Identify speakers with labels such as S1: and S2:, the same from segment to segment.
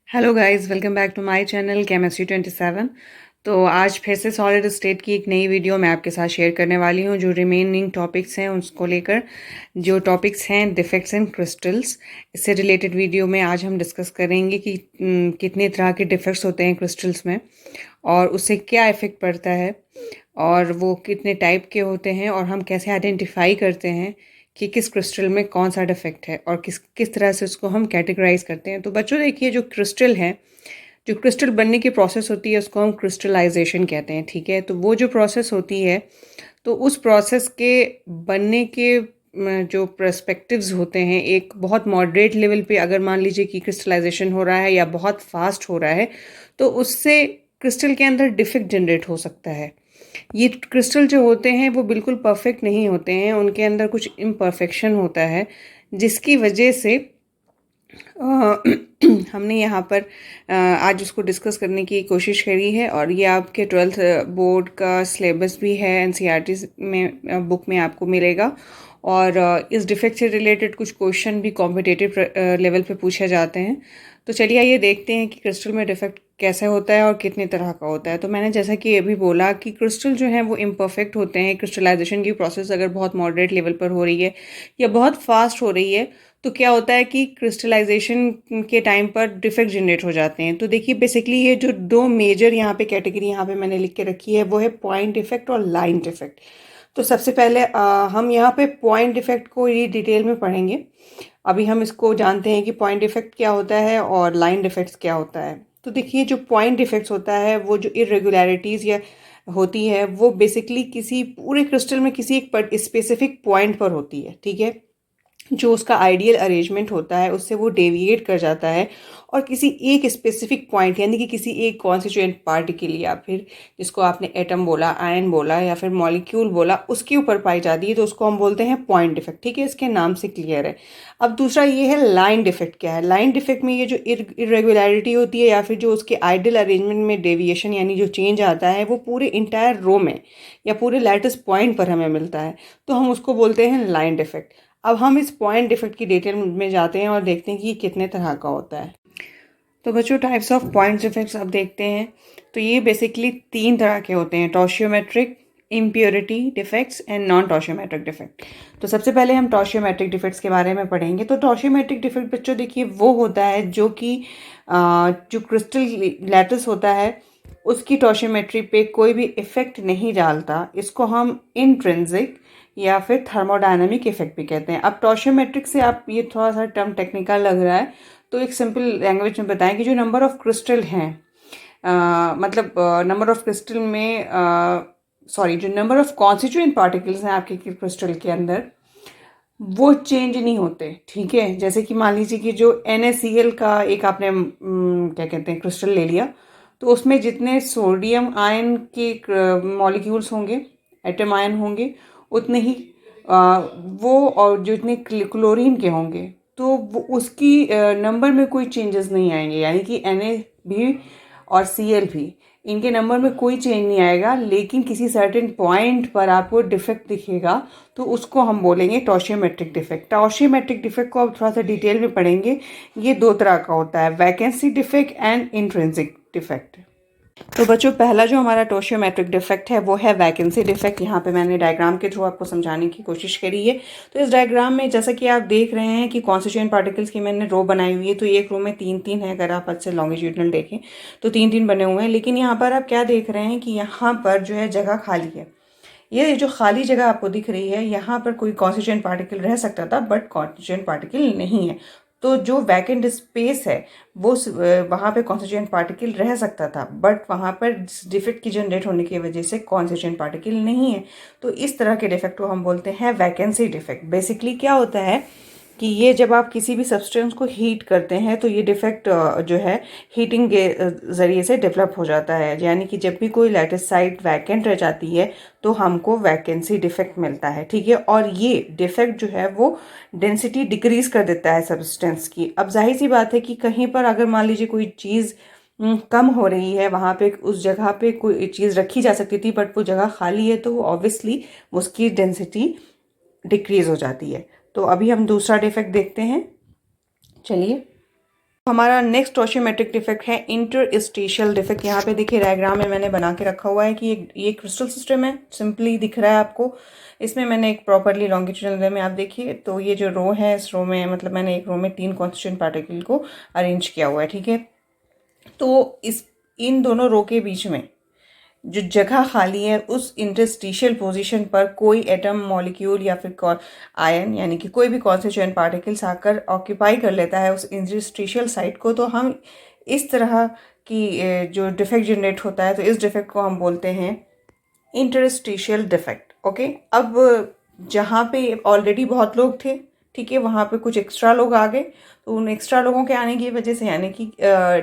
S1: Hello guys, welcome back to my channel chemistry 27। तो आज फिर से सॉलिड स्टेट की एक नई वीडियो मैं आपके साथ शेयर करने वाली हूँ। जो रिमेनिंग टॉपिक्स हैं उसको लेकर, जो टॉपिक्स हैं डिफेक्ट्स इन क्रिस्टल्स, इससे रिलेटेड वीडियो में आज हम डिस्कस करेंगे कि कितने तरह के डिफेक्ट्स होते हैं क्रिस्टल्स में और उससे क्या इफ़ेक्ट पड़ता है और वो कितने टाइप के होते हैं और हम कैसे आइडेंटिफाई करते हैं कि किस क्रिस्टल में कौन सा डिफेक्ट है और किस किस तरह से उसको हम कैटेगराइज करते हैं। तो बच्चों देखिए, जो क्रिस्टल है, जो क्रिस्टल बनने की प्रोसेस होती है उसको हम क्रिस्टलाइजेशन कहते हैं। ठीक है, तो वो जो प्रोसेस होती है, तो उस प्रोसेस के बनने के जो पर्सपेक्टिव्स होते हैं, एक बहुत मॉडरेट लेवल पे अगर मान लीजिए कि क्रिस्टलाइजेशन हो रहा है या बहुत फास्ट हो रहा है, तो उससे क्रिस्टल के अंदर डिफेक्ट जनरेट हो सकता है। ये क्रिस्टल जो होते हैं वो बिल्कुल परफेक्ट नहीं होते हैं, उनके अंदर कुछ इम्परफेक्शन होता है, जिसकी वजह से हमने यहाँ पर आज उसको डिस्कस करने की कोशिश करी है। और ये आपके 12th बोर्ड का सिलेबस भी है, एनसीईआरटी में बुक में आपको मिलेगा। और इस डिफेक्ट से रिलेटेड कुछ क्वेश्चन भी कॉम्पिटिटिव लेवल पे पूछे जाते हैं। तो चलिए आइए देखते हैं कि क्रिस्टल में डिफेक्ट कैसे होता है और कितने तरह का होता है। तो मैंने जैसा कि अभी बोला कि क्रिस्टल जो है वो इम्परफेक्ट होते हैं। क्रिस्टलाइजेशन की प्रोसेस अगर बहुत मॉडरेट लेवल पर हो रही है या बहुत फास्ट हो रही है, तो क्या होता है कि क्रिस्टलाइजेशन के टाइम पर डिफेक्ट जनरेट हो जाते हैं। तो देखिए, बेसिकली ये जो दो मेजर यहाँ पे कैटेगरी यहाँ पे मैंने लिख के रखी है, वो है पॉइंट डिफेक्ट और लाइन डिफेक्ट। तो सबसे पहले हम यहाँ पे पॉइंट डिफेक्ट को ये डिटेल में पढ़ेंगे। अभी हम इसको जानते हैं कि पॉइंट डिफेक्ट क्या होता है और लाइन डिफेक्ट्स क्या होता है। तो देखिए, जो पॉइंट डिफेक्ट्स होता है, वो जो इरेगुलरिटीज़ या होती है, वो बेसिकली किसी पूरे क्रिस्टल में किसी एक स्पेसिफिक पॉइंट पर होती है। ठीक है, जो उसका आइडियल अरेंजमेंट होता है उससे वो डेविएट कर जाता है और किसी एक स्पेसिफिक पॉइंट, यानी कि किसी एक कॉन्स्टिट्यूएंट पार्टिकल या फिर जिसको आपने एटम बोला, आयन बोला या फिर मॉलिक्यूल बोला, उसके ऊपर पाई जाती है, तो उसको हम बोलते हैं पॉइंट डिफेक्ट। ठीक है, इसके नाम से क्लियर है। अब दूसरा ये है लाइन डिफेक्ट। क्या है लाइन डिफेक्ट में? ये जो इरेगुलरिटी होती है या फिर जो उसके आइडियल अरेंजमेंट में डेविएशन यानी जो चेंज आता है, वो पूरे इंटायर रो में या पूरे लैटिस पॉइंट पर हमें मिलता है, तो हम उसको बोलते हैं लाइन डिफेक्ट। अब हम इस पॉइंट डिफेक्ट की डिटेल में जाते हैं और देखते हैं कि ये कितने तरह का होता है। तो बच्चों, टाइप्स ऑफ पॉइंट डिफेक्ट्स अब देखते हैं। तो ये बेसिकली तीन तरह के होते हैं: stoichiometric, impurity defects and non stoichiometric defect. तो सबसे पहले हम टॉर्शियोमेट्रिक डिफेक्ट्स के बारे में पढ़ेंगे। तो टॉर्शियोमेट्रिक डिफेक्ट बच्चों देखिए वो होता है जो कि जो क्रिस्टल लैटिस होता है उसकी टॉर्शियोमेट्री पे कोई भी इफेक्ट नहीं डालता। इसको हम इंट्रिंसिक या फिर थर्मोडायनामिक इफेक्ट भी कहते हैं। अब टॉर्शियोमेट्रिक से आप, ये थोड़ा सा टर्म टेक्निकल लग रहा है, तो एक सिंपल लैंग्वेज में बताएं कि जो नंबर ऑफ क्रिस्टल हैं, मतलब नंबर ऑफ क्रिस्टल में सॉरी, जो नंबर ऑफ कॉन्स्टिट्यूएंट पार्टिकल्स हैं आपके क्रिस्टल के अंदर, वो चेंज नहीं होते। ठीक है, जैसे कि मान लीजिए कि जो NaCl का एक आपने क्या कहते हैं क्रिस्टल ले लिया, तो उसमें जितने सोडियम आयन के मॉलिक्यूल्स होंगे, एटम आयन होंगे, उतने ही वो, और जो इतने क्लोरीन के होंगे, तो वो उसकी नंबर में कोई चेंजेस नहीं आएंगे। यानी कि Na भी और Cl भी, इनके नंबर में कोई चेंज नहीं आएगा, लेकिन किसी सर्टेन पॉइंट पर आपको डिफेक्ट दिखेगा, तो उसको हम बोलेंगे टॉर्शियोमेट्रिक डिफेक्ट। टॉर्शियोमेट्रिक डिफेक्ट को अब थोड़ा सा डिटेल में पढ़ेंगे। ये दो तरह का होता है: vacancy defect and intrinsic defect. तो बच्चों, पहला जो हमारा टॉर्शियोमेट्रिक डिफेक्ट है वो है वैकेंसी डिफेक्ट। यहाँ पे मैंने डायग्राम के थ्रू आपको समझाने की कोशिश करी है। तो इस डायग्राम में जैसा कि आप देख रहे हैं कि कॉन्स्टिट्यूएंट पार्टिकल्स की मैंने रो बनाई हुई है। तो एक रो में तीन तीन है, अगर आप अच्छे लॉन्गिट्यूडनल देखें तो तीन तीन बने हुए हैं। लेकिन यहाँ पर आप क्या देख रहे हैं कि यहाँ पर जो है जगह खाली है। ये जो खाली जगह आपको दिख रही है, यहाँ पर कोई कॉन्स्टिट्यूएंट पार्टिकल रह सकता था, बट कॉन्स्टिट्यूएंट पार्टिकल नहीं है। तो जो वैकेंट स्पेस है, वो वहाँ पे कॉन्स्टिट्यूएंट पार्टिकल रह सकता था, बट वहाँ पर डिफेक्ट की जनरेट होने की वजह से कॉन्स्टिट्यूएंट पार्टिकल नहीं है। तो इस तरह के डिफेक्ट को हम बोलते हैं वैकेंसी डिफेक्ट। बेसिकली क्या होता है कि ये जब आप किसी भी सब्सटेंस को हीट करते हैं, तो ये डिफेक्ट जो है हीटिंग के ज़रिए से डेवलप हो जाता है। यानी कि जब भी कोई लैटिस साइट वैकेंट रह जाती है, तो हमको वैकेंसी डिफेक्ट मिलता है। ठीक है, और ये डिफेक्ट जो है वो डेंसिटी डिक्रीज कर देता है सब्सटेंस की। अब जाहिर सी बात है कि कहीं पर अगर मान लीजिए कोई चीज़ कम हो रही है, वहाँ पे उस जगह पे कोई चीज़ रखी जा सकती थी, बट वो जगह खाली है, तो ऑब्वियसली उसकी डेंसिटी डिक्रीज हो जाती है। तो अभी हम दूसरा डिफेक्ट देखते हैं। चलिए। हमारा नेक्स्ट टोशियोमेट्रिक डिफेक्ट है इंटरस्टिशियल डिफेक्ट। यहाँ पे देखिए डायग्राम में मैंने बना के रखा हुआ है कि ये क्रिस्टल सिस्टम है, सिंपली दिख रहा है आपको। इसमें मैंने एक प्रॉपरली लॉन्गिट्यूडनल वे में आप देखिए तो ये जो रो है, इस रो में मतलब मैंने एक रो में 3 कॉन्स्टिट्यूएंट पार्टिकल को अरेंज किया हुआ है, ठीक है। तो इन दोनों रो के बीच में जो जगह खाली है उस इंटरस्टिशियल पोजीशन पर कोई एटम, मॉलिक्यूल या फिर आयन यानी कि कोई भी कॉन्स्टिट्यूएंट पार्टिकल्स आकर ऑक्यूपाई कर लेता है उस इंटरस्टिशियल साइट को, तो हम इस तरह की जो डिफेक्ट जनरेट होता है तो इस डिफेक्ट को हम बोलते हैं इंटरस्टिशियल डिफेक्ट। ओके, अब जहाँ पे ऑलरेडी बहुत लोग थे, ठीक है, वहाँ पे कुछ एक्स्ट्रा लोग आ गए, तो उन एक्स्ट्रा लोगों के आने की वजह से यानी कि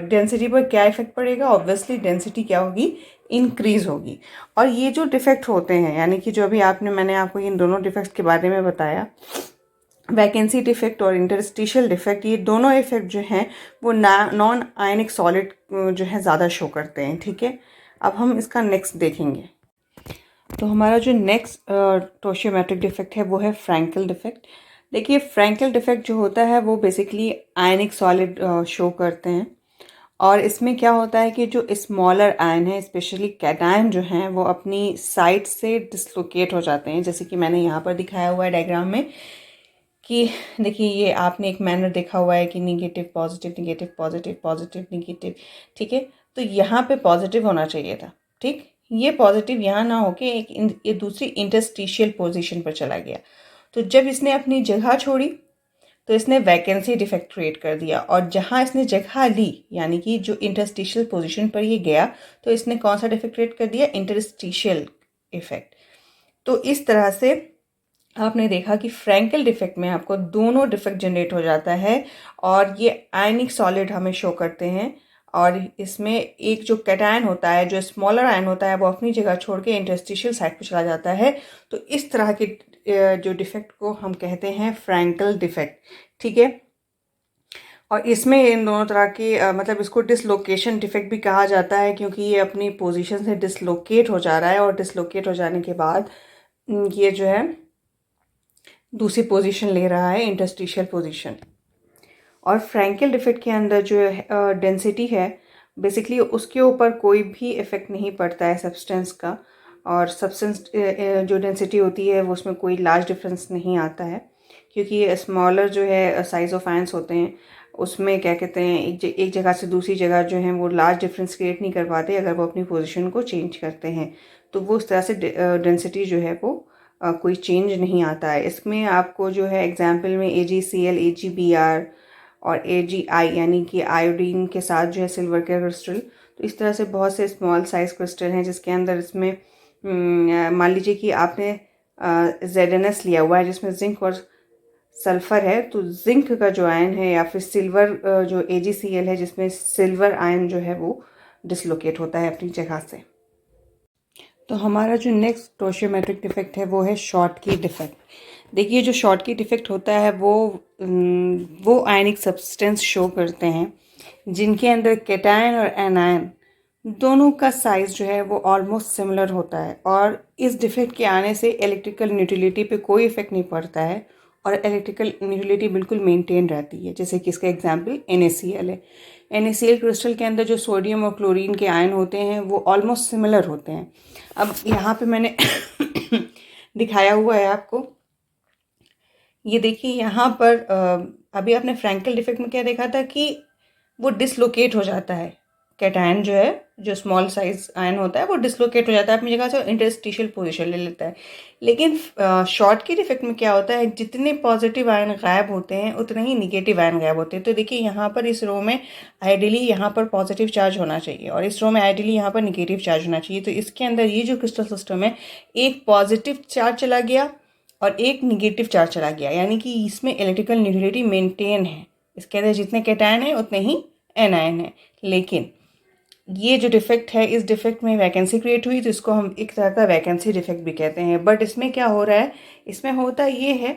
S1: डेंसिटी पर क्या इफेक्ट पड़ेगा, ऑब्वियसली डेंसिटी क्या होगी, इंक्रीज होगी। और ये जो डिफेक्ट होते हैं यानी कि जो अभी मैंने आपको इन दोनों डिफेक्ट्स के बारे में बताया, वैकेंसी डिफेक्ट और इंटरस्टिशियल डिफेक्ट, ये दोनों इफेक्ट जो हैं वो नॉन आयनिक सॉलिड जो है ज़्यादा शो करते हैं, ठीक है। अब हम इसका नेक्स्ट देखेंगे। तो हमारा जो नेक्स्ट टोशियोमेट्रिक डिफेक्ट है वो है फ्रैंकल डिफेक्ट। देखिए फ्रैंकल डिफेक्ट जो होता है वो बेसिकली आयनिक सॉलिड शो करते हैं, और इसमें क्या होता है कि जो स्मॉलर आयन है, स्पेशली कैटायन जो हैं, वो अपनी साइड से डिसलोकेट हो जाते हैं, जैसे कि मैंने यहाँ पर दिखाया हुआ है डायग्राम में कि देखिए ये आपने एक मैनर देखा हुआ है कि negative positive negative positive positive negative, ठीक है। तो यहाँ पे पॉजिटिव होना चाहिए था, ठीक, ये पॉजिटिव यहाँ ना होके ये दूसरी इंटरस्टिशियल पोजीशन पर चला गया। तो जब इसने अपनी जगह छोड़ी तो इसने वैकेंसी डिफेक्ट क्रिएट कर दिया, और जहाँ इसने जगह ली यानी कि जो इंटरस्टिशियल पोजीशन पर ये गया तो इसने कौन सा डिफेक्ट क्रिएट कर दिया, इंटरस्टिशियल इफेक्ट। तो इस तरह से आपने देखा कि फ्रैंकल डिफेक्ट में आपको दोनों डिफेक्ट जनरेट हो जाता है, और ये आयनिक सॉलिड हमें शो करते हैं, और इसमें एक जो कैटायन होता है, जो स्मॉलर आयन होता है, वो अपनी जगह छोड़ के इंटरस्टिशियल साइड पर चला जाता है। तो इस तरह के जो डिफेक्ट को हम कहते हैं फ्रैंकल डिफेक्ट, ठीक है। और इसमें इन दोनों तरह के मतलब इसको डिसलोकेशन डिफेक्ट भी कहा जाता है, क्योंकि ये अपनी पोजीशन से डिसलोकेट हो जा रहा है, और डिसलोकेट हो जाने के बाद ये जो है दूसरी पोजीशन ले रहा है, इंटरस्टिशियल पोजीशन। और फ्रैंकल डिफेक्ट के अंदर जो डेंसिटी है बेसिकली उसके ऊपर कोई भी इफेक्ट नहीं पड़ता है सब्सटेंस का, और सब्सटेंस जो डेंसिटी होती है वो उसमें कोई लार्ज डिफरेंस नहीं आता है, क्योंकि ये स्मॉलर जो है साइज ऑफ आयंस होते हैं, उसमें क्या कहते हैं एक जगह से दूसरी जगह जो है वो लार्ज डिफरेंस क्रिएट नहीं कर पाते अगर वो अपनी पोजीशन को चेंज करते हैं। तो वो उस तरह से डेंसिटी जो है वो कोई चेंज नहीं आता है। इसमें आपको जो है एग्जाम्पल में AgCl, AgBr और AgI यानी कि आयोडीन के साथ जो है सिल्वर के क्रिस्टल, तो इस तरह से बहुत से स्मॉल साइज क्रिस्टल हैं जिसके अंदर इसमें मान लीजिए कि आपने ZnS लिया हुआ है जिसमें जिंक और सल्फर है, तो जिंक का जो आयन है या फिर सिल्वर जो AgCl है जिसमें सिल्वर आयन जो है वो डिसलोकेट होता है अपनी जगह से। तो हमारा जो नेक्स्ट टोशियोमेट्रिक डिफेक्ट है वो है शॉर्टकी डिफेक्ट। देखिए जो शॉर्टकी डिफेक्ट होता है वो आयनिक सब्सटेंस शो करते हैं जिनके अंदर कैटायन और एनायन दोनों का साइज जो है वो ऑलमोस्ट सिमिलर होता है, और इस डिफेक्ट के आने से इलेक्ट्रिकल न्यूट्रलिटी पे कोई इफेक्ट नहीं पड़ता है और इलेक्ट्रिकल न्यूट्रलिटी बिल्कुल मेंटेन रहती है। जैसे कि इसका एग्जांपल NaCl है। NaCl क्रिस्टल के अंदर जो सोडियम और क्लोरीन के आयन होते हैं वो ऑलमोस्ट सिमिलर होते हैं। अब यहाँ पे मैंने दिखाया हुआ है आपको, ये देखिए यहाँ पर अभी आपने फ्रैंकल डिफेक्ट में क्या देखा था कि वो डिसलोकेट हो जाता है, कैटायन जो है जो स्मॉल साइज आयन होता है वो डिसलोकेट हो जाता है अपनी जगह से, इंटरस्टिशियल पोजीशन ले लेता है। लेकिन शॉर्टकी डिफेक्ट में क्या होता है, जितने पॉजिटिव आयन गायब होते हैं उतने ही निगेटिव आयन गायब होते हैं। तो देखिए यहाँ पर इस रो में आइडियली यहाँ पर पॉजिटिव चार्ज होना चाहिए और इस रो में आइडियली यहाँ पर निगेटिव चार्ज होना चाहिए। तो इसके अंदर ये जो क्रिस्टल सिस्टम है, एक पॉजिटिव चार्ज चला गया और एक निगेटिव चार्ज चला गया, यानी कि इसमें इलेक्ट्रिकल न्यूट्रलिटी मेंटेन है। इसके अंदर जितने कैटायन है उतने ही एनायन है। लेकिन ये जो डिफेक्ट है, इस डिफेक्ट में वैकेंसी क्रिएट हुई तो इसको हम एक तरह का वैकेंसी डिफेक्ट भी कहते हैं। बट इसमें क्या हो रहा है, इसमें होता ये है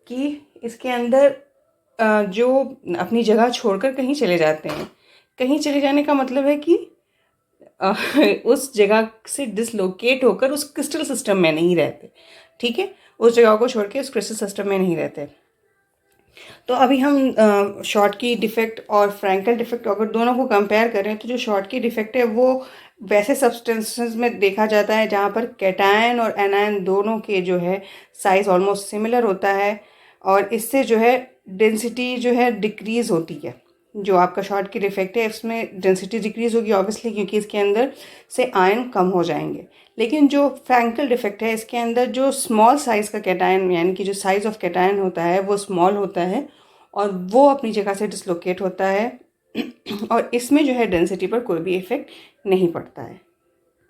S1: कि इसके अंदर जो अपनी जगह छोड़कर कहीं चले जाते हैं, कहीं चले जाने का मतलब है कि उस जगह से डिसलोकेट होकर उस क्रिस्टल सिस्टम में नहीं रहते, ठीक है, उस जगह को छोड़ के उस क्रिस्टल सिस्टम में नहीं रहते। तो अभी हम शॉर्टकी डिफेक्ट और फ्रैंकल डिफेक्ट अगर दोनों को कंपेयर करें तो जो शॉर्टकी डिफेक्ट है वो वैसे सब्सटेंसेस में देखा जाता है जहाँ पर कैटायन और एनायन दोनों के जो है साइज ऑलमोस्ट सिमिलर होता है, और इससे जो है डेंसिटी जो है डिक्रीज होती है। जो आपका शॉर्टकी डिफेक्ट है इसमें डेंसिटी डिक्रीज होगी ऑब्वियसली, क्योंकि इसके अंदर से आयन कम हो जाएंगे। लेकिन जो फ्रैंकल डिफेक्ट है इसके अंदर जो स्मॉल साइज़ का कैटायन यानी कि जो साइज़ ऑफ कैटायन होता है वो स्मॉल होता है और वो अपनी जगह से डिसलोकेट होता है और इसमें जो है डेंसिटी पर कोई भी इफेक्ट नहीं पड़ता है।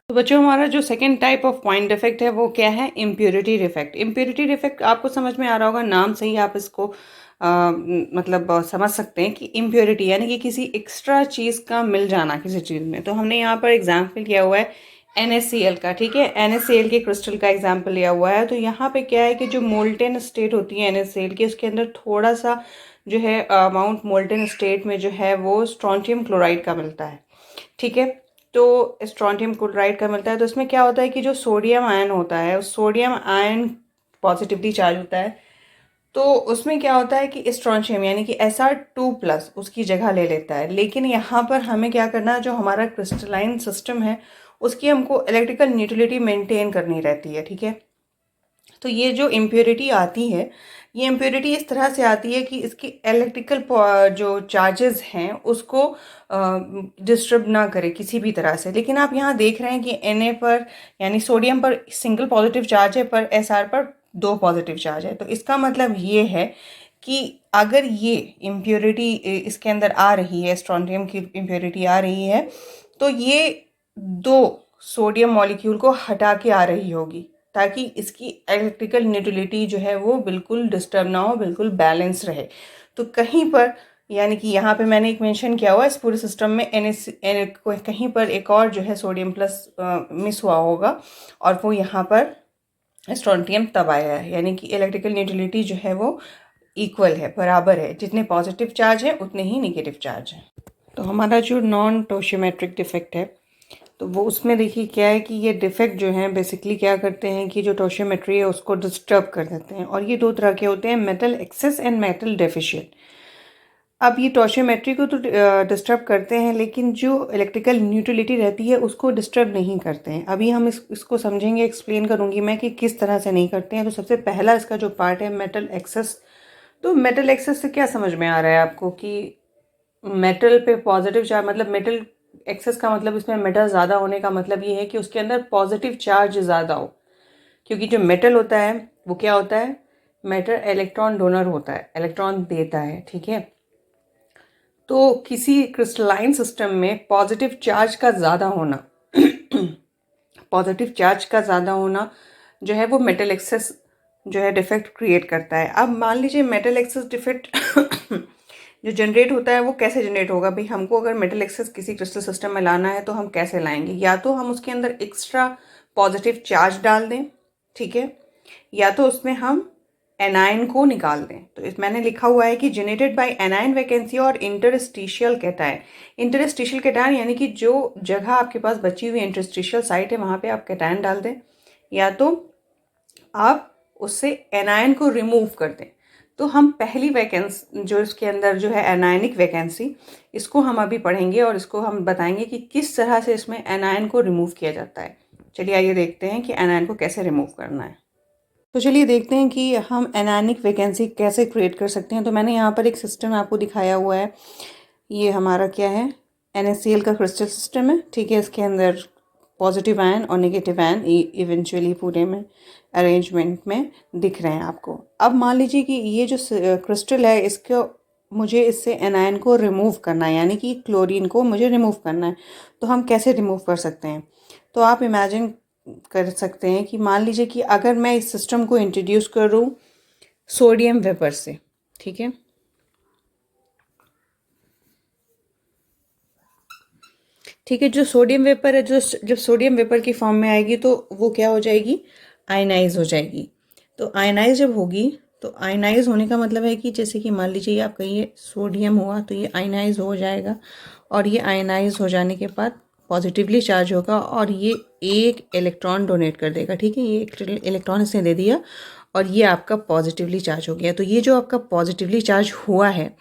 S1: तो बच्चों हमारा जो second type of point defect है वो क्या है? Impurity defect. इम्प्योरिटी डिफेक्ट आपको समझ में आ रहा होगा, नाम से ही आप इसको मतलब समझ सकते हैं कि इम्प्योरिटी यानी कि किसी एक्स्ट्रा चीज़ का मिल जाना किसी चीज़ में। तो हमने यहाँ पर एग्जाम्पल किया हुआ है NaCl का, ठीक है, NaCl के क्रिस्टल का एग्जाम्पल लिया हुआ है। तो यहाँ पे क्या है कि जो मोल्टेन स्टेट होती है NaCl की, उसके अंदर थोड़ा सा जो है अमाउंट मोल्टेन स्टेट में जो है वो स्ट्रोंटियम क्लोराइड का मिलता है, ठीक है। तो स्ट्रोंटियम क्लोराइड का मिलता है तो इसमें क्या होता है कि जो सोडियम आयन होता है उस सोडियम आयन पॉजिटिवली चार्ज होता है, तो उसमें क्या होता है कि स्ट्रोंशियम यानी कि Sr2+ उसकी जगह ले लेता है। लेकिन यहाँ पर हमें क्या करना है, जो हमारा क्रिस्टलाइन सिस्टम है उसकी हमको इलेक्ट्रिकल न्यूट्रलिटी मेंटेन करनी रहती है, ठीक है। तो ये जो इम्प्योरिटी आती है, ये इम्प्योरिटी इस तरह से आती है कि इसकी इलेक्ट्रिकल जो चार्जेस हैं उसको डिस्टर्ब ना करे किसी भी तरह से। लेकिन आप यहाँ देख रहे हैं कि Na पर यानी सोडियम पर सिंगल पॉजिटिव चार्ज है, पर Sr पर 2 पॉजिटिव चार्ज है। तो इसका मतलब ये है कि अगर ये इम्प्योरिटी इसके अंदर आ रही है, स्ट्रोंटियम की इम्प्योरिटी आ रही है, तो ये 2 सोडियम मॉलिक्यूल को हटा के आ रही होगी ताकि इसकी इलेक्ट्रिकल न्यूट्रलिटी जो है वो बिल्कुल डिस्टर्ब ना हो, बिल्कुल बैलेंस रहे। तो कहीं पर यानी कि यहाँ पे मैंने एक मेंशन किया हुआ है इस पूरे सिस्टम में कहीं पर एक और जो है सोडियम प्लस मिस हुआ होगा और वो यहाँ पर स्ट्रोंटियम तब आया है, यानी कि इलेक्ट्रिकल न्यूट्रलिटी जो है वो इक्वल है, बराबर है, जितने पॉजिटिव चार्ज है उतने ही निगेटिव चार्ज है। तो हमारा जो नॉन टोशियोमेट्रिक डिफेक्ट है तो वो उसमें देखिए क्या है कि ये डिफेक्ट जो है बेसिकली क्या करते हैं कि जो टोशियोमेट्री है उसको डिस्टर्ब कर देते हैं, और ये 2 तरह के होते हैं, metal access and metal deficient. अब ये टोशियोमेट्री को तो डिस्टर्ब करते हैं लेकिन जो इलेक्ट्रिकल न्यूट्रलिटी रहती है उसको डिस्टर्ब नहीं करते हैं। अभी हम इसको समझेंगे, एक्सप्लेन करूंगी मैं कि किस तरह से नहीं करते हैं। तो सबसे पहला इसका जो पार्ट है मेटल एक्सेस। तो मेटल एक्सेस से क्या समझ में आ रहा है आपको कि मेटल पे पॉजिटिव चार्ज, मतलब मेटल एक्सेस का मतलब इसमें मेटल ज़्यादा होने का मतलब ये है कि उसके अंदर पॉजिटिव चार्ज ज़्यादा हो, क्योंकि जो मेटल होता है वो क्या होता है, मेटल इलेक्ट्रॉन डोनर होता है, इलेक्ट्रॉन देता है, ठीक है। तो किसी क्रिस्टलाइन सिस्टम में पॉजिटिव चार्ज का ज़्यादा होना पॉजिटिव चार्ज का ज़्यादा होना जो है वो मेटल एक्सेस जो है डिफेक्ट क्रिएट करता है। अब मान लीजिए मेटल एक्सेस डिफेक्ट जो जनरेट होता है वो कैसे जनरेट होगा भाई, हमको अगर मेटल एक्सेस किसी क्रिस्टल सिस्टम में लाना है तो हम कैसे लाएंगे? या तो हम उसके अंदर एक्स्ट्रा पॉजिटिव चार्ज डाल दें, ठीक है, या तो उसमें हम एनाइन को निकाल दें। तो इस मैंने लिखा हुआ है कि जनरेटेड बाय एनाइन वैकेंसी और इंटरस्टिशियल कैटायन। इंटरस्टिशियल कैटायन यानी कि जो जगह आपके पास बची हुई इंटरस्टिशियल साइट है वहाँ पे आप कैटायन डाल दें, या तो आप उससे एनायन को रिमूव कर दें। तो हम पहली वैकेंसी जो इसके अंदर जो है एनायनिक वैकेंसी, इसको हम अभी पढ़ेंगे और इसको हम बताएंगे कि किस तरह से इसमें एनायन को रिमूव किया जाता है। चलिए आइए देखते हैं कि एनायन को कैसे रिमूव करना है। तो चलिए देखते हैं कि हम एनायनिक वैकेंसी कैसे क्रिएट कर सकते हैं। तो मैंने यहाँ पर एक सिस्टम आपको दिखाया हुआ है, ये हमारा क्या है, NaCl का क्रिस्टल सिस्टम है, ठीक है। इसके अंदर पॉजिटिव आयन और नेगेटिव आयन इवेंचुअली पूरे में अरेंजमेंट में दिख रहे हैं आपको। अब मान लीजिए कि ये जो क्रिस्टल है इसको मुझे इससे एनायन को रिमूव करना है, यानी कि क्लोरीन को मुझे रिमूव करना है। तो हम कैसे रिमूव कर सकते हैं? तो आप इमेजिन कर सकते हैं कि मान लीजिए कि अगर मैं इस सिस्टम को इंट्रोड्यूस करूं सोडियम वेपर से, ठीक है, ठीक है, जो सोडियम वेपर है, जो जब सोडियम वेपर की फॉर्म में आएगी तो वो क्या हो जाएगी, आयनाइज हो जाएगी। तो आयनाइज जब होगी तो आयनाइज होने का मतलब है कि जैसे कि मान लीजिए आप कहिए सोडियम हुआ तो ये आयनाइज हो जाएगा, और ये आयनाइज हो जाने के बाद पॉजिटिवली चार्ज होगा और ये एक इलेक्ट्रॉन डोनेट कर देगा, ठीक है, ये एक इलेक्ट्रॉन इसने दे दिया और ये आपका पॉजिटिवली चार्ज हो गया। तो ये जो आपका पॉजिटिवली चार्ज हुआ है,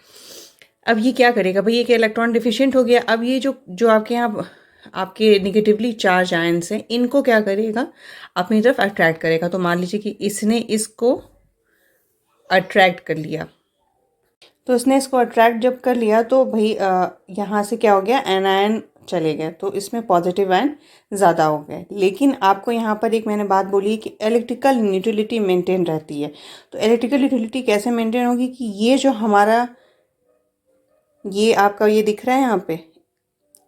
S1: अब ये क्या करेगा भाई, एक इलेक्ट्रॉन डिफिशिएंट हो गया। अब ये जो जो आपके यहाँ आपके निगेटिवली चार्ज आयन्स हैं, इनको क्या करेगा, अपनी तरफ अट्रैक्ट करेगा। तो मान लीजिए कि इसने इसको अट्रैक्ट कर लिया, तो इसने इसको अट्रैक्ट जब कर लिया तो भाई यहाँ से क्या हो गया, एनायन चले गए, तो इसमें पॉजिटिव आयन ज़्यादा हो गए। लेकिन आपको यहाँ पर एक मैंने बात बोली कि इलेक्ट्रिकल न्यूट्रलिटी मेंटेन रहती है। तो इलेक्ट्रिकल न्यूट्रलिटी कैसे मेंटेन होगी कि ये जो हमारा ये आपका ये दिख रहा है यहाँ पे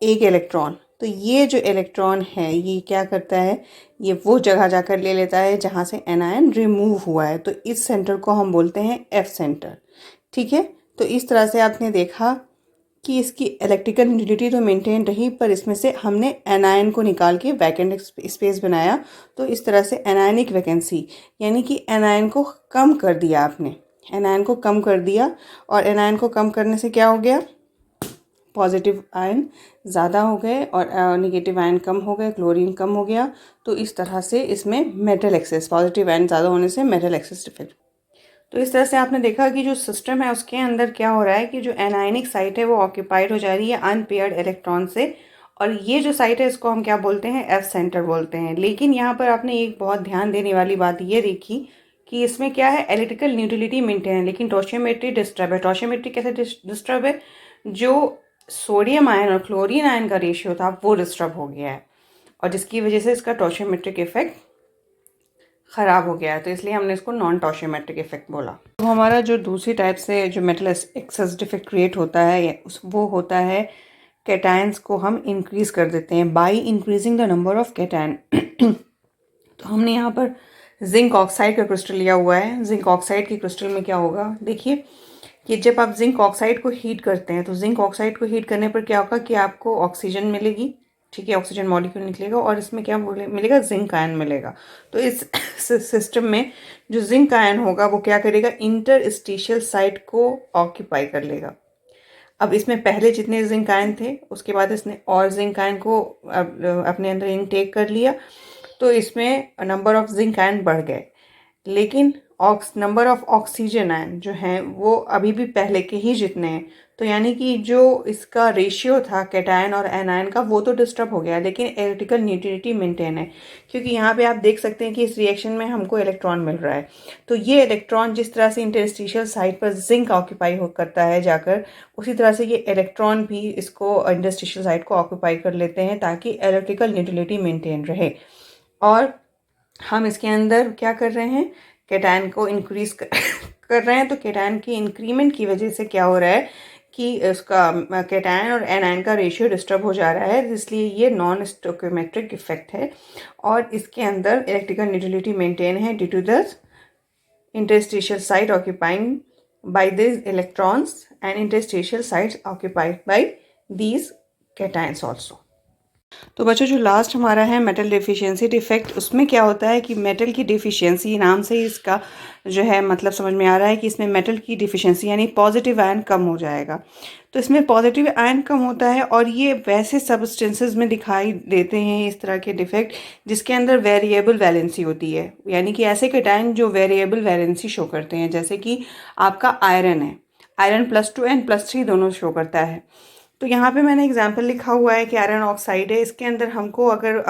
S1: एक इलेक्ट्रॉन, तो ये जो इलेक्ट्रॉन है ये क्या करता है, ये वो जगह जाकर ले लेता है जहाँ से एनायन रिमूव हुआ है। तो इस सेंटर को हम बोलते हैं एफ सेंटर। ठीक है, तो इस तरह से आपने देखा कि इसकी इलेक्ट्रिकल न्यूट्रलिटी तो मेंटेन रही, पर इसमें से हमने एनायन को निकाल के वैकेंट स्पेस बनाया। तो इस तरह से एनायनिक वैकेंसी, यानी कि एनायन को कम कर दिया आपने, एनायन को कम कर दिया। और एनायन को कम करने से क्या हो गया, पॉजिटिव आयन ज़्यादा हो गए और नेगेटिव आयन कम हो गए, क्लोरीन कम हो गया। तो इस तरह से इसमें मेटल एक्सेस, पॉजिटिव आयन ज़्यादा होने से मेटल एक्सेस डिफेक्ट। तो इस तरह से आपने देखा कि जो सिस्टम है उसके अंदर क्या हो रहा है कि जो एनायनिक साइट है वो ऑक्यूपाइड हो जा रही है अनपेयर्ड इलेक्ट्रॉन से, और ये जो साइट है इसको हम क्या बोलते हैं, एफ सेंटर बोलते हैं। लेकिन यहाँ पर आपने एक बहुत ध्यान देने वाली बात ये देखी कि इसमें क्या है, इलेक्ट्रिकल न्यूट्रलिटी मेंटेन है लेकिन टॉर्शियोमेट्री डिस्टर्ब है। टॉर्शियोमेट्री कैसे डिस्टर्ब है, जो सोडियम आयन और क्लोरीन आयन का रेशियो था वो डिस्टर्ब हो गया है, और जिसकी वजह से इसका टॉर्शियोमेट्रिक इफेक्ट ख़राब हो गया है। तो इसलिए हमने इसको नॉन टॉर्शियोमेट्रिक इफेक्ट बोला। तो हमारा जो दूसरी टाइप से जो मेटल एक्सेस डिफेक्ट क्रिएट होता है वो होता है कैटायंस को हम इंक्रीज कर देते हैं by increasing the number of cation. तो हमने यहाँ पर जिंक ऑक्साइड का क्रिस्टल लिया हुआ है। जिंक ऑक्साइड के क्रिस्टल में क्या होगा, देखिए कि जब आप जिंक ऑक्साइड को हीट करते हैं तो जिंक ऑक्साइड को हीट करने पर क्या होगा कि आपको ऑक्सीजन मिलेगी, ठीक है, ऑक्सीजन मॉलिक्यूल निकलेगा और इसमें क्या मिलेगा, जिंक आयन मिलेगा। तो इस सिस्टम में जो जिंक आयन होगा वो क्या करेगा, इंटरस्टिशियल साइट को ऑक्यूपाई कर लेगा। अब इसमें पहले जितने जिंक आयन थे उसके बाद इसने और जिंक आयन को अपने अंदर इनटेक कर लिया, तो इसमें नंबर ऑफ जिंक आयन बढ़ गए। लेकिन नंबर ऑफ ऑक्सीजन आयन जो हैं वो अभी भी पहले के ही जितने हैं। तो यानी कि जो इसका रेशियो था कैटायन और एनायन का वो तो डिस्टर्ब हो गया, लेकिन इलेक्ट्रिकल न्यूट्रलिटी मेंटेन है। क्योंकि यहाँ पे आप देख सकते हैं कि इस रिएक्शन में हमको इलेक्ट्रॉन मिल रहा है। तो ये इलेक्ट्रॉन जिस तरह से इंटरस्टिशियल साइट पर जिंक ऑक्यूपाई करता है जाकर, उसी तरह से ये इलेक्ट्रॉन भी इसको इंटरस्टिशियल साइट को ऑक्यूपाई कर लेते हैं ताकि इलेक्ट्रिकल न्यूट्रलिटी मेंटेन रहे। और हम इसके अंदर क्या कर रहे हैं, कैटायन को इंक्रीज कर रहे हैं। तो कैटायन की इंक्रीमेंट की वजह से क्या हो रहा है कि उसका कैटायन और एनायन का रेशियो डिस्टर्ब हो जा रहा है, इसलिए ये नॉन स्टोइकोमेट्रिक इफेक्ट है। और इसके अंदर इलेक्ट्रिकल न्यूट्रलिटी मेंटेन है due to the interstitial site occupying by this electrons and interstitial sites occupied by these cations also. तो बच्चों जो लास्ट हमारा है मेटल डिफिशियंसी डिफेक्ट, उसमें क्या होता है कि मेटल की डिफिशियंसी, नाम से ही इसका जो है मतलब समझ में आ रहा है कि इसमें मेटल की डिफिशियंसी यानी पॉजिटिव आयन कम हो जाएगा। तो इसमें पॉजिटिव आयन कम होता है और ये वैसे सब्सटेंसेस में दिखाई देते हैं इस तरह के डिफेक्ट जिसके अंदर वेरिएबल वैलेंसी होती है, यानी कि ऐसे कैटायन जो वेरिएबल वैलेंसी शो करते हैं, जैसे कि आपका आयरन है, आयरन +2 एंड +3 दोनों शो करता है। तो यहाँ पे मैंने एग्जाम्पल लिखा हुआ है कि आयरन ऑक्साइड है, इसके अंदर हमको अगर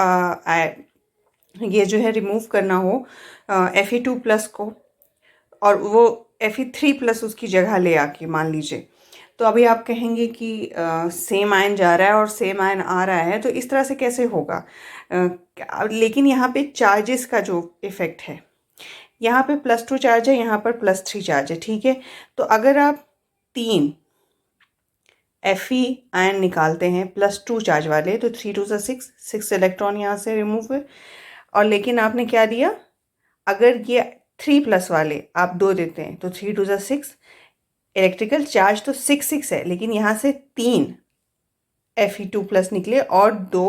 S1: ये जो है रिमूव करना हो Fe2+ को और वो Fe3+ उसकी जगह ले आके मान लीजिए, तो अभी आप कहेंगे कि सेम आयन जा रहा है और सेम आयन आ रहा है, तो इस तरह से कैसे होगा। लेकिन यहाँ पे चार्जेस का जो इफेक्ट है, यहाँ पे +2 चार्ज है, यहाँ पर +3 चार्ज है, ठीक है। तो अगर आप 3 Fe आयन निकालते हैं +2 चार्ज वाले, तो 3 2 6 इलेक्ट्रॉन यहाँ से रिमूव हुए। और लेकिन आपने क्या दिया, अगर ये 3+ वाले आप 2 देते हैं तो 3 2 6, इलेक्ट्रिकल चार्ज तो 6 है, लेकिन यहाँ से 3 Fe2+ निकले और 2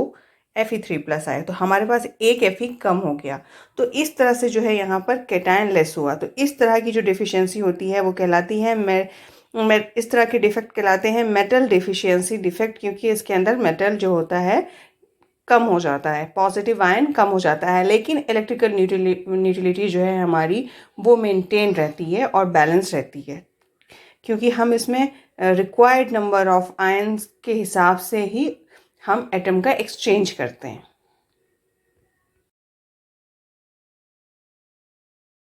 S1: Fe3+ आए, तो हमारे पास एक Fe कम हो गया। तो इस तरह से जो है यहाँ पर कैटायन लेस हुआ। तो इस तरह की जो डिफिशियंसी होती है वो कहलाती है इस तरह के डिफेक्ट कहलाते हैं मेटल डिफिशियंसी डिफेक्ट, क्योंकि इसके अंदर मेटल जो होता है कम हो जाता है, पॉजिटिव आयन कम हो जाता है, लेकिन इलेक्ट्रिकल न्यूट्रलिटी जो है हमारी वो मेंटेन रहती है और बैलेंस रहती है, क्योंकि हम इसमें रिक्वायर्ड नंबर ऑफ आयंस के हिसाब से ही हम एटम का एक्सचेंज करते हैं।